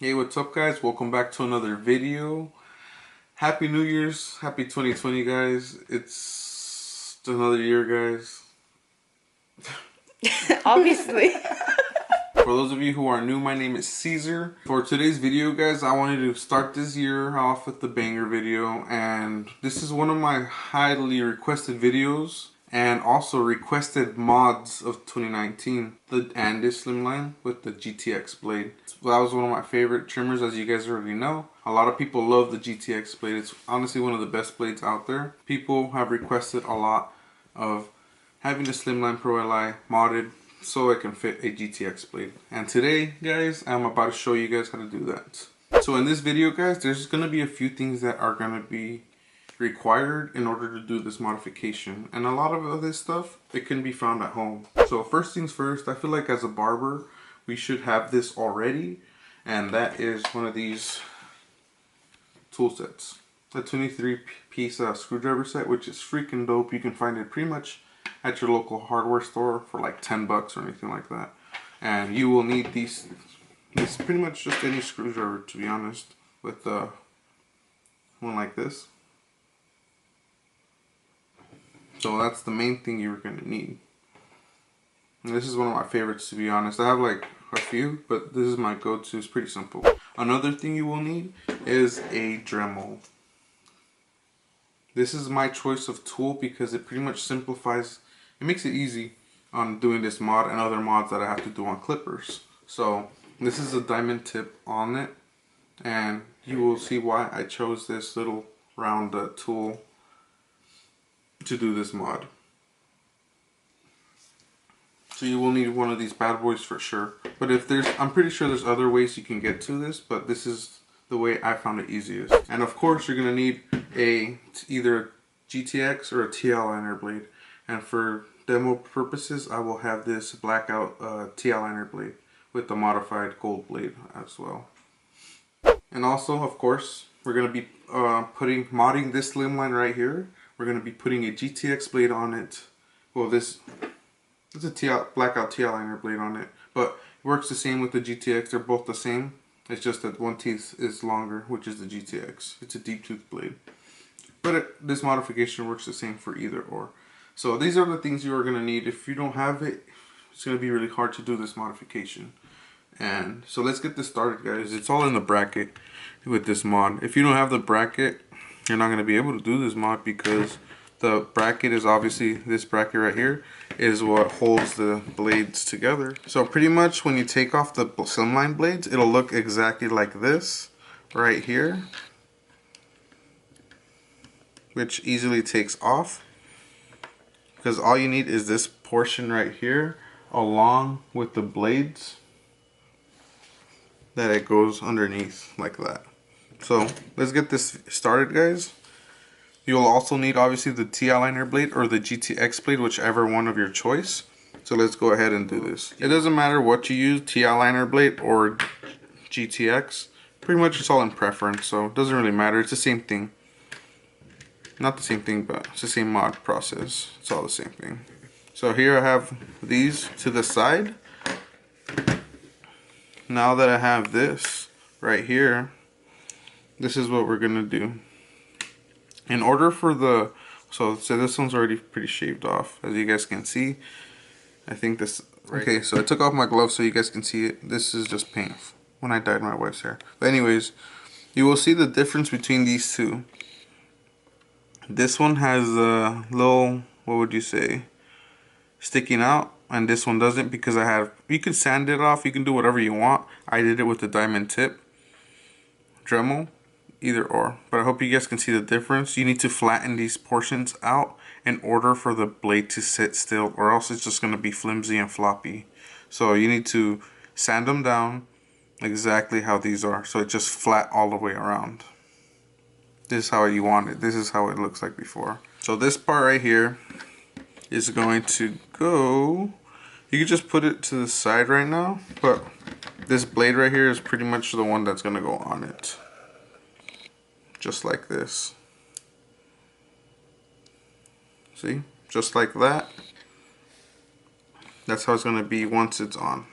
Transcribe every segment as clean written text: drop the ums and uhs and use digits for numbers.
Hey, what's up guys? Welcome back to another video. Happy New Year's. Happy 2020 guys. It's another year guys. Obviously. For those of you who are new, my name is Caesar. For today's video guys, I wanted to start this year off with the banger video, and this is one of my highly requested videos and also requested mods of 2019, the Andis Slimline with the GTX blade. That was one of my favorite trimmers, as you guys already know. A lot of people love the GTX blade. It's honestly one of the best blades out there. People have requested a lot of having the Slimline Pro Li modded so it can fit a GTX blade. And today, guys, I'm about to show you guys how to do that. So in this video, guys, there's going to be a few things that are going to be required in order to do this modification, and a lot of this stuff it can be found at home. So first things first, I feel like as a barber we should have this already, and that is one of these tool sets, a 23-piece screwdriver set, which is freaking dope. You can find it pretty much at your local hardware store for like 10 bucks or anything like that, and you will need these. It's pretty much just any screwdriver, to be honest, with one like this. So that's the main thing you're going to need. And this is one of my favorites, to be honest. I have like a few, but this is my go-to. It's pretty simple. Another thing you will need is a Dremel. This is my choice of tool because it pretty much simplifies, it makes it easy on doing this mod and other mods that I have to do on clippers. So this is a diamond tip on it, and you will see why I chose this little round tool to do this mod. So you will need one of these bad boys for sure. But if I'm pretty sure there's other ways you can get to this, but this is the way I found it easiest. And of course you're gonna need either a GTX or a TL liner blade. And for demo purposes, I will have this blackout TL liner blade with the modified gold blade as well. And also, of course, we're gonna be modding this slimline right here. We're going to be putting a GTX blade on it. Well, it's a blackout TL liner blade on it, but it works the same with the GTX. They're both the same. It's just that one teeth is longer, which is the GTX. It's a deep tooth blade. But this modification works the same for either or. So these are the things you are going to need. If you don't have it, it's going to be really hard to do this modification. And so let's get this started, guys. It's all in the bracket with this mod. If you don't have the bracket, you're not going to be able to do this mod because the bracket is obviously this bracket right here is what holds the blades together. So pretty much when you take off the slimline blades, it'll look exactly like this right here, which easily takes off because all you need is this portion right here along with the blades that it goes underneath like that. So let's get this started, guys. You'll also need obviously the TL liner blade or the GTX blade, whichever one of your choice. So let's go ahead and do this. It doesn't matter what you use, TL liner blade or GTX. Pretty much it's all in preference, so it doesn't really matter. It's the same thing. Not the same thing, but it's the same mod process. It's all the same thing. So here I have these to the side. Now that I have this right here, this is what we're gonna do. In order for so this one's already pretty shaved off, as you guys can see. I think this, okay, so I took off my gloves so you guys can see it. This is just paint when I dyed my wife's hair. But anyways, you will see the difference between these two. This one has a little, what would you say, sticking out, and this one doesn't because you can sand it off, you can do whatever you want. I did it with the diamond tip Dremel. Either or, but I hope you guys can see the difference. You need to flatten these portions out in order for the blade to sit still, or else it's just going to be flimsy and floppy. So you need to sand them down exactly how these are, so it's just flat all the way around. This is how you want it. This is how it looks like before. So this part right here is going to go, you can just put it to the side right now, but this blade right here is pretty much the one that's going to go on it. Just like this. See? Just like that. That's how it's going to be once it's on.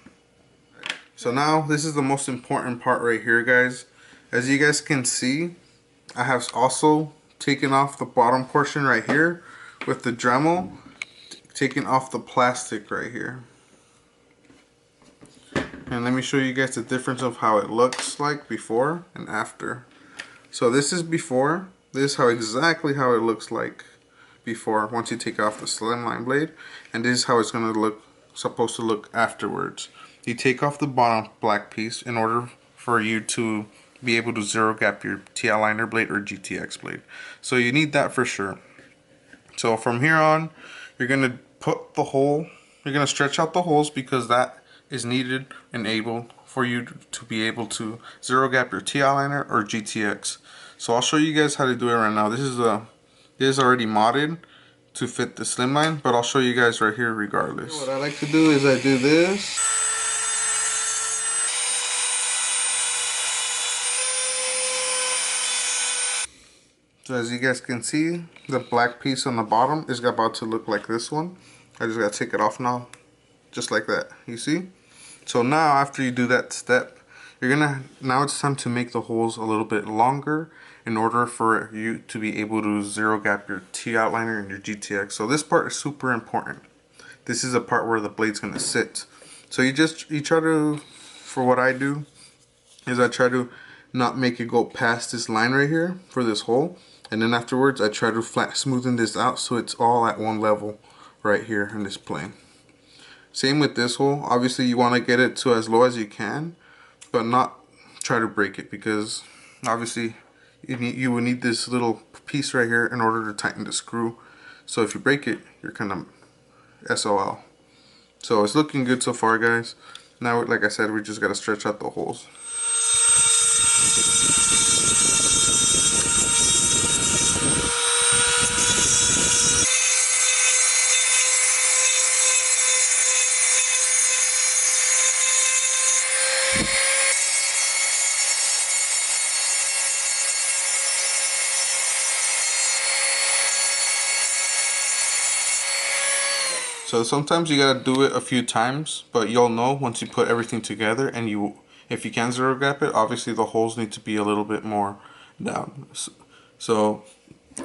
So now this is the most important part right here, guys. As you guys can see, I have also taken off the bottom portion right here with the Dremel, taking off the plastic right here. And let me show you guys the difference of how it looks like before and after. So this is before. This is exactly how it looks like before once you take off the slimline blade, and this is how it's supposed to look afterwards. You take off the bottom black piece in order for you to be able to zero gap your TL liner blade or GTX blade. So you need that for sure. So from here on, you're gonna put the hole, you're gonna stretch out the holes because that is needed and able for you to be able to zero gap your TL liner or GTX. So I'll show you guys how to do it right now. This is already modded to fit the slimline, but I'll show you guys right here regardless. What I like to do is I do this. So as you guys can see, the black piece on the bottom is about to look like this one. I just gotta take it off now, just like that, you see? So now after you do that step, now it's time to make the holes a little bit longer in order for you to be able to zero gap your T outliner and your GTX. So this part is super important. This is the part where the blade's gonna sit. So you try to, for what I do, is I try to not make it go past this line right here for this hole. And then afterwards, I try to smoothen this out so it's all at one level right here in this plane. Same with this hole. Obviously, you want to get it to as low as you can, but not try to break it because obviously you will need this little piece right here in order to tighten the screw. So if you break it, you're kind of SOL. So it's looking good so far, guys. Now, like I said, we just got to stretch out the holes. So sometimes you gotta do it a few times, but you'll know once you put everything together. And if you can zero gap it, obviously the holes need to be a little bit more down. So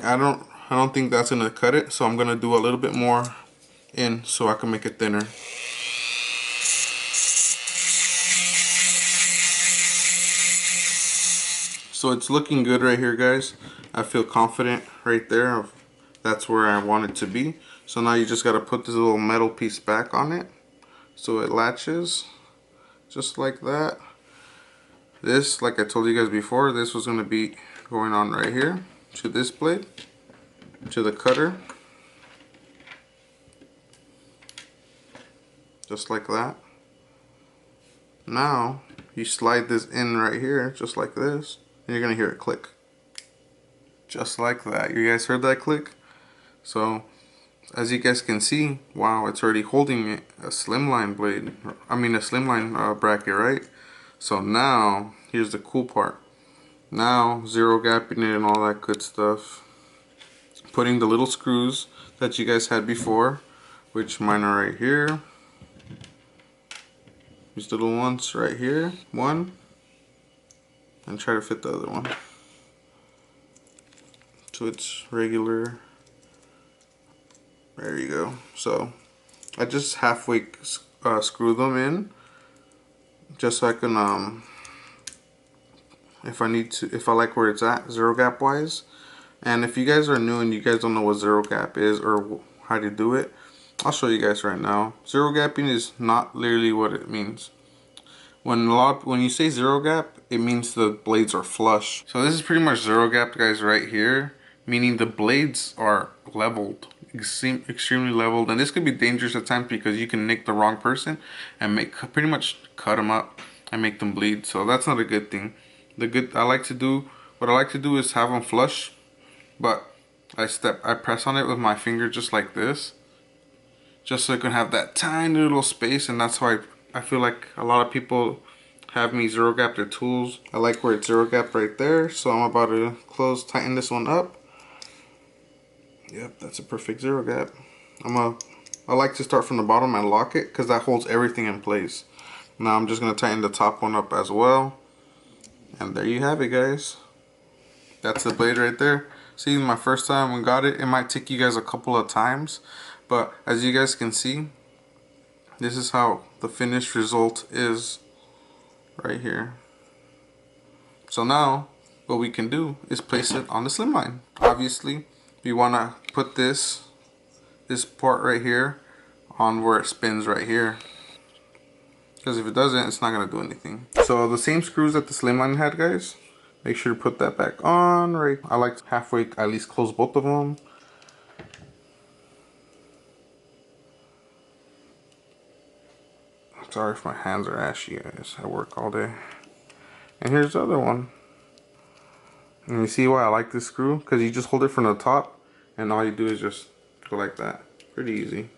I don't think that's gonna cut it. So I'm gonna do a little bit more in so I can make it thinner. So it's looking good right here, guys. I feel confident right there. That's where I want it to be. So now you just got to put this little metal piece back on it so it latches just like that. This, like I told you guys before, this was going to be going on right here to this blade, to the cutter, just like that. Now you slide this in right here just like this, and you're going to hear it click just like that. You guys heard that click? So as you guys can see, wow, it's already holding a slimline blade. I mean a slimline bracket, right? So now, here's the cool part. Now, zero gapping it and all that good stuff. Putting the little screws that you guys had before, which mine are right here. These little ones right here, one. And try to fit the other one. So it's regular. There you go. So I just halfway screw them in, just so I can, if I like where it's at, zero gap wise. And if you guys are new and you guys don't know what zero gap is or how to do it, I'll show you guys right now. Zero gapping is not literally what it means. When you say zero gap, it means the blades are flush. So this is pretty much zero gap, guys, right here, meaning the blades are leveled. Extremely leveled, and this could be dangerous at times because you can nick the wrong person and pretty much cut them up and make them bleed. So that's not a good thing. What I like to do is have them flush, but I press on it with my finger just like this, just so I can have that tiny little space. And that's why I feel like a lot of people have me zero gap their tools. I like where it's zero gap right there, so I'm about to tighten this one up. Yep, that's a perfect zero gap. I like to start from the bottom and lock it because that holds everything in place. Now I'm just going to tighten the top one up as well. And there you have it, guys. That's the blade right there. See, my first time when got it, it might take you guys a couple of times. But as you guys can see, this is how the finished result is right here. So now what we can do is place it on the slimline. Obviously, we want to put this part right here on where it spins right here, because if it doesn't, it's not going to do anything. So the same screws that the slimline had, guys, make sure to put that back on right. I like to halfway at least close both of them. Sorry if my hands are ashy, guys. I work all day. And here's the other one. And you see why I like this screw? Because you just hold it from the top and all you do is just go like that. Pretty easy.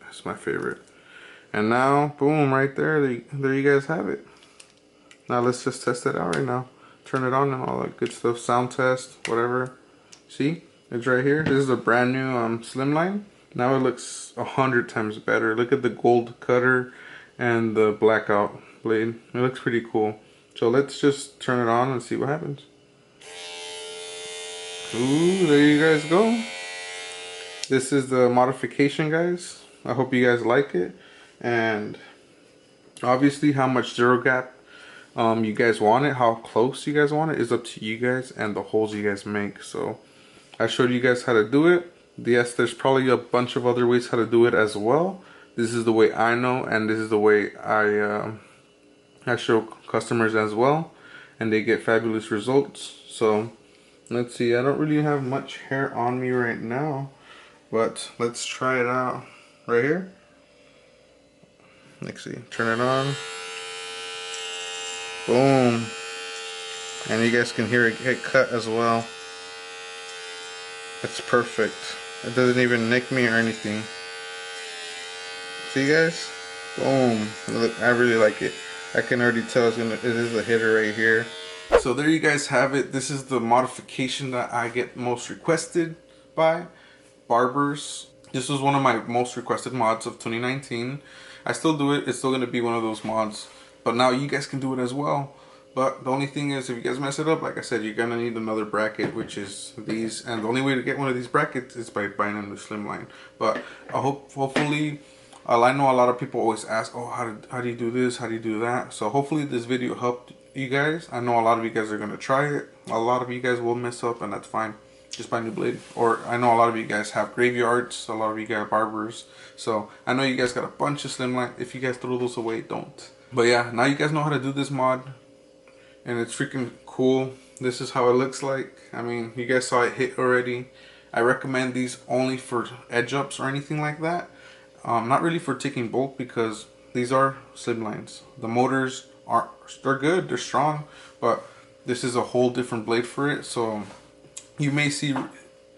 That's my favorite. And now, boom, right there. There you guys have it. Now let's just test it out right now. Turn it on and all that good stuff. Sound test, whatever. See? It's right here. This is a brand new slimline. Now it looks 100 times better. Look at the gold cutter and the blackout blade. It looks pretty cool. So let's just turn it on and see what happens. Ooh, there you guys go. This is the modification, guys. I hope you guys like it. And obviously how much zero gap you guys want it, how close you guys want it, is up to you guys and the holes you guys make. So I showed you guys how to do it. Yes, there's probably a bunch of other ways how to do it as well. This is the way I know, and this is the way I show customers as well, and they get fabulous results. So let's see, I don't really have much hair on me right now, but let's try it out right here. Let's see, turn it on. Boom. And you guys can hear it get cut as well. It's perfect. It doesn't even nick me or anything. See, guys? Boom. Look, I really like it. I can already tell it is a hitter right here. So there you guys have it. This is the modification that I get most requested by barbers. This was one of my most requested mods of 2019. I still do it. It's still going to be one of those mods. But now you guys can do it as well. But the only thing is, if you guys mess it up, like I said, you're gonna need another bracket, which is these. And the only way to get one of these brackets is by buying them the slimline. But I hopefully, I know a lot of people always ask, oh, how do you do this? How do you do that? So hopefully this video helped you guys. I know a lot of you guys are gonna try it. A lot of you guys will mess up, and that's fine. Just buy a new blade. Or I know a lot of you guys have graveyards. A lot of you guys are barbers. So I know you guys got a bunch of slimline. If you guys throw those away, don't. But yeah, now you guys know how to do this mod. And it's freaking cool. This is how it looks like. I mean, you guys saw it hit already. I recommend these only for edge ups or anything like that. Not really for taking bulk, because these are slimlines. The motors they're good, they're strong, but this is a whole different blade for it. So you may see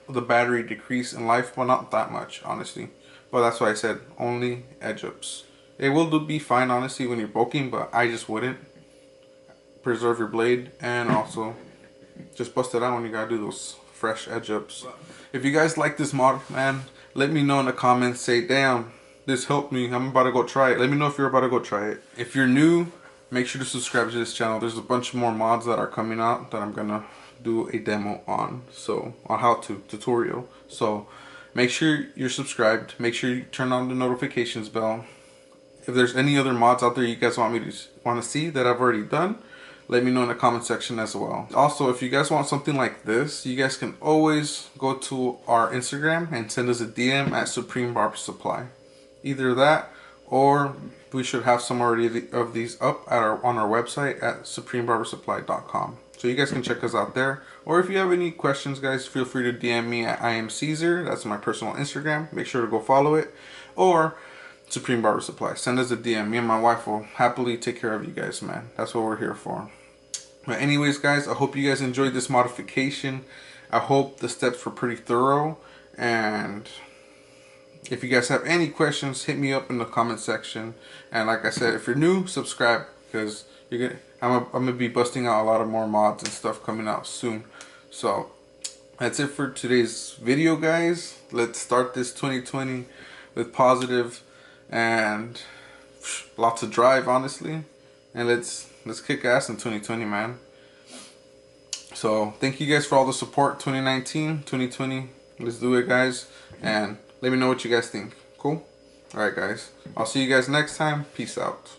the battery decrease in life, but not that much, honestly. But that's why I said only edge ups. It will be fine, honestly, when you're bulking, but I just wouldn't. Preserve your blade, and also just bust it out when you gotta do those fresh edge ups. If you guys like this mod, man, let me know in the comments. Say, damn, this helped me, I'm about to go try it. Let me know if you're about to go try it. If you're new, make sure to subscribe to this channel. There's a bunch more mods that are coming out that I'm gonna do a demo on, so on how to tutorial. So make sure you're subscribed, make sure you turn on the notifications bell. If there's any other mods out there you guys want to see that I've already done, let me know in the comment section as well. Also, if you guys want something like this, you guys can always go to our Instagram and send us a DM at Supreme Barber Supply. Either that, or we should have some already of these up at on our website at supremebarbersupply.com. So you guys can check us out there. Or if you have any questions, guys, feel free to DM me at IamCesar. That's my personal Instagram. Make sure to go follow it. Or Supreme Barber Supply. Send us a DM. Me and my wife will happily take care of you guys, man. That's what we're here for. But anyways, guys, I hope you guys enjoyed this modification. I hope the steps were pretty thorough. And if you guys have any questions, hit me up in the comment section. And like I said, if you're new, subscribe, because I'm gonna be busting out a lot of more mods and stuff coming out soon. So that's it for today's video, guys. Let's start this 2020 with positive and lots of drive, honestly. And let's kick ass in 2020, man. So thank you guys for all the support. 2019, 2020, let's do it, guys. And let me know what you guys think. Cool? Alright, guys. I'll see you guys next time. Peace out.